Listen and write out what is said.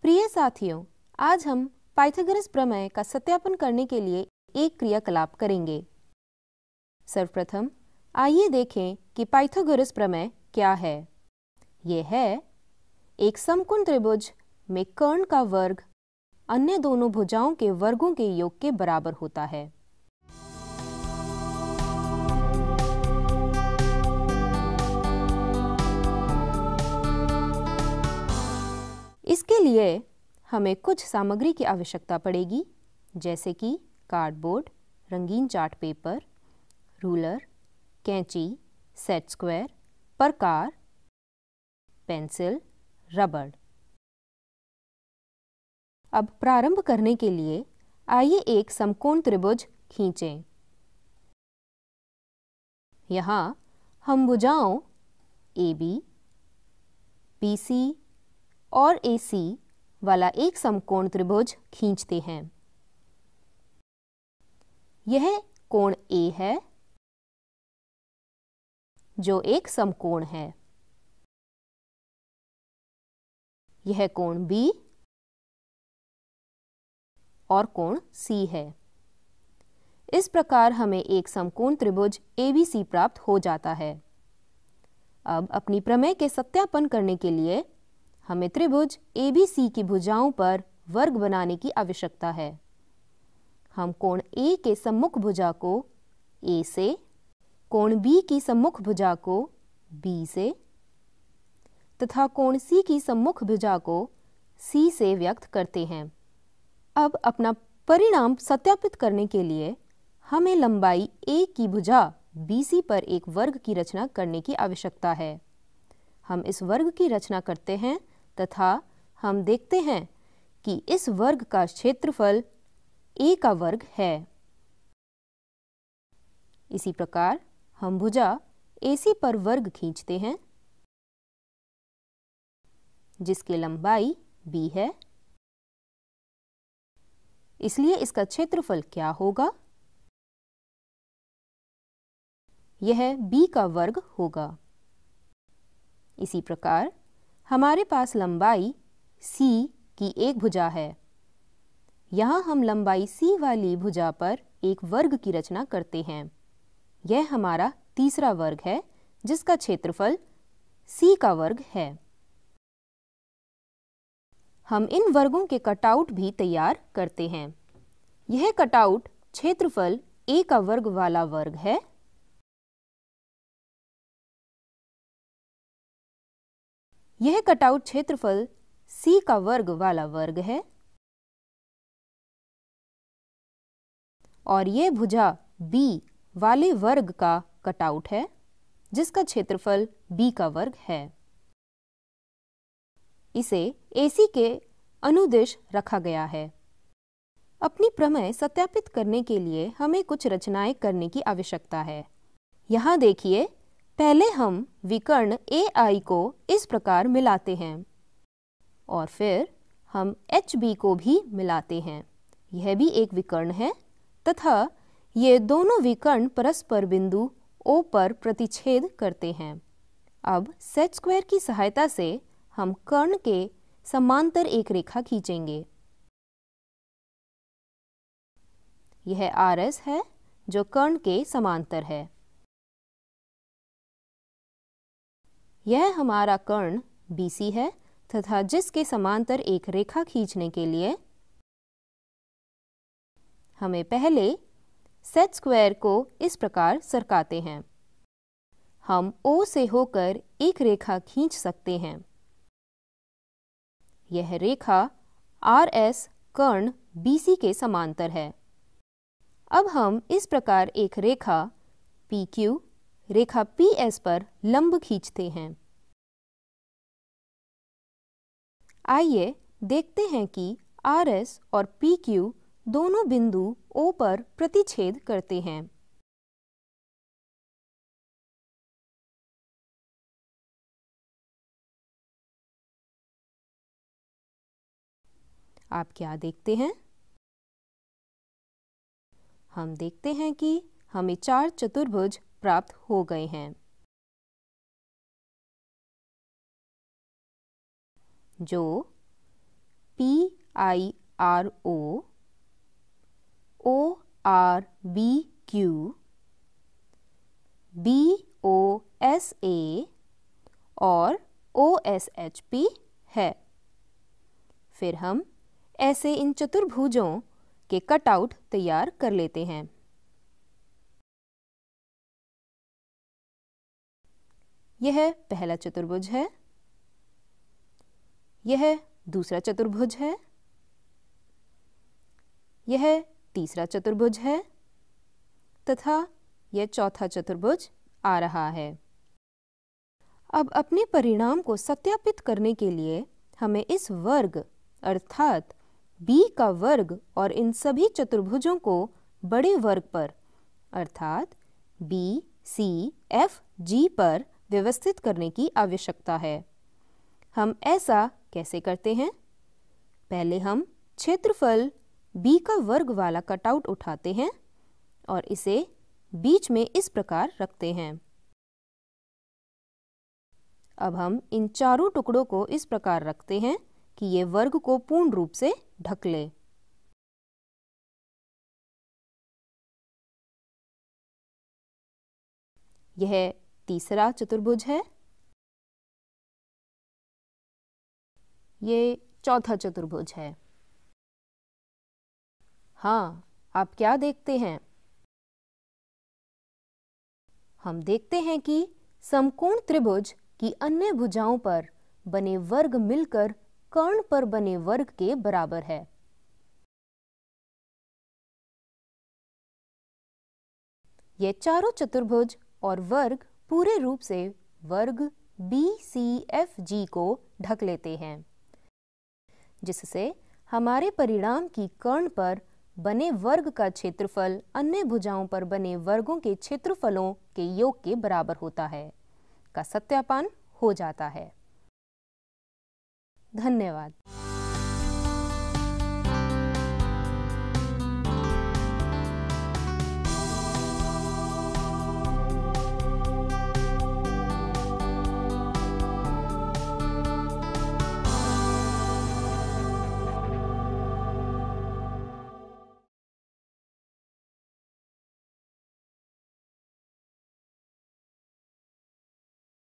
प्रिय साथियों, आज हम पाइथागोरस प्रमेय का सत्यापन करने के लिए एक क्रियाकलाप करेंगे। सर्वप्रथम आइए देखें कि पाइथागोरस प्रमेय क्या है। यह है एक समकोण त्रिभुज में कर्ण का वर्ग अन्य दोनों भुजाओं के वर्गों के योग के बराबर होता है। इसके लिए हमें कुछ सामग्री की आवश्यकता पड़ेगी, जैसे कि कार्डबोर्ड, रंगीन चार्ट पेपर, रूलर, कैंची, सेट स्क्वायर, प्रकार, पेंसिल, रबड़। अब प्रारंभ करने के लिए आइए एक समकोण त्रिभुज खींचें। यहाँ हम भुजाओं AB, BC और AC वाला एक समकोण त्रिभुज खींचते हैं। यह कोण A है जो एक समकोण है। यह कोण B और कोण C है। इस प्रकार हमें एक समकोण त्रिभुज ABC प्राप्त हो जाता है। अब अपनी प्रमेय के सत्यापन करने के लिए हमें त्रिभुज ABC की भुजाओं पर वर्ग बनाने की आवश्यकता है। हम कोण A के सम्मुख भुजा को A से, कोण B की सम्मुख भुजा को B से तथा कोण C की सम्मुख भुजा को C से व्यक्त करते हैं। अब अपना परिणाम सत्यापित करने के लिए हमें लंबाई A की भुजा BC पर एक वर्ग की रचना करने की आवश्यकता है। हम इस वर्ग की रचना करते हैं तथा हम देखते हैं कि इस वर्ग का क्षेत्रफल A का वर्ग है। इसी प्रकार हम भुजा AC पर वर्ग खींचते हैं, जिसकी लंबाई B है। इसलिए इसका क्षेत्रफल क्या होगा? यह B का वर्ग होगा। इसी प्रकार हमारे पास लंबाई C की एक भुजा है। यहाँ हम लंबाई C वाली भुजा पर एक वर्ग की रचना करते हैं। यह हमारा तीसरा वर्ग है, जिसका क्षेत्रफल C का वर्ग है। हम इन वर्गों के कटआउट भी तैयार करते हैं। यह कटआउट क्षेत्रफल A का वर्ग वाला वर्ग है। यह कटआउट क्षेत्रफल C का वर्ग वाला वर्ग है और यह भुजा B वाले वर्ग का कटआउट है, जिसका क्षेत्रफल B का वर्ग है। इसे AC के अनुदिश रखा गया है। अपनी प्रमेय सत्यापित करने के लिए हमें कुछ रचनाएं करने की आवश्यकता है। यहाँ देखिए, पहले हम विकर्ण AI को इस प्रकार मिलाते हैं और फिर हम HB को भी मिलाते हैं। यह भी एक विकर्ण है तथा ये दोनों विकर्ण परस्पर बिंदु O पर प्रतिच्छेद करते हैं। अब सेट स्क्वायर की सहायता से हम कर्ण के समांतर एक रेखा खींचेंगे। यह RS है जो कर्ण के समांतर है। यह हमारा कर्ण BC है तथा जिसके समांतर एक रेखा खींचने के लिए हमें पहले सेट स्क्वायर को इस प्रकार सरकाते हैं। हम O से होकर एक रेखा खींच सकते हैं। यह रेखा RS कर्ण BC के समांतर है। अब हम इस प्रकार एक रेखा PQ रेखा PS पर लंब खींचते हैं। आइए देखते हैं कि RS और PQ दोनों बिंदु O पर प्रतिच्छेद करते हैं। आप क्या देखते हैं? हम देखते हैं कि हमें 4 चतुर्भुज प्राप्त हो गए हैं, जो PIRO, ORBQ, BOSA और OSHP है। फिर हम ऐसे इन चतुर्भुजों के कटआउट तैयार कर लेते हैं। यह पहला चतुर्भुज है, यह दूसरा चतुर्भुज है, यह तीसरा चतुर्भुज है तथा यह चौथा चतुर्भुज आ रहा है। अब अपने परिणाम को सत्यापित करने के लिए हमें इस वर्ग अर्थात b का वर्ग और इन सभी चतुर्भुजों को बड़े वर्ग पर अर्थात B, C, F, G पर व्यवस्थित करने की आवश्यकता है। हम ऐसा कैसे करते हैं? पहले हम क्षेत्रफल b का वर्ग वाला कटआउट उठाते हैं और इसे बीच में इस प्रकार रखते हैं। अब हम इन चारों टुकड़ों को इस प्रकार रखते हैं कि ये वर्ग को पूर्ण रूप से ढक ले। यह तीसरा चतुर्भुज है, ये चौथा चतुर्भुज है। हाँ, आप क्या देखते हैं? हम देखते हैं कि समकोण त्रिभुज की अन्य भुजाओं पर बने वर्ग मिलकर कर्ण पर बने वर्ग के बराबर है। ये चारों चतुर्भुज और वर्ग पूरे रूप से वर्ग BCFG को ढक लेते हैं, जिससे हमारे परिणाम की कर्ण पर बने वर्ग का क्षेत्रफल अन्य भुजाओं पर बने वर्गों के क्षेत्रफलों के योग के बराबर होता है का सत्यापन हो जाता है। धन्यवाद।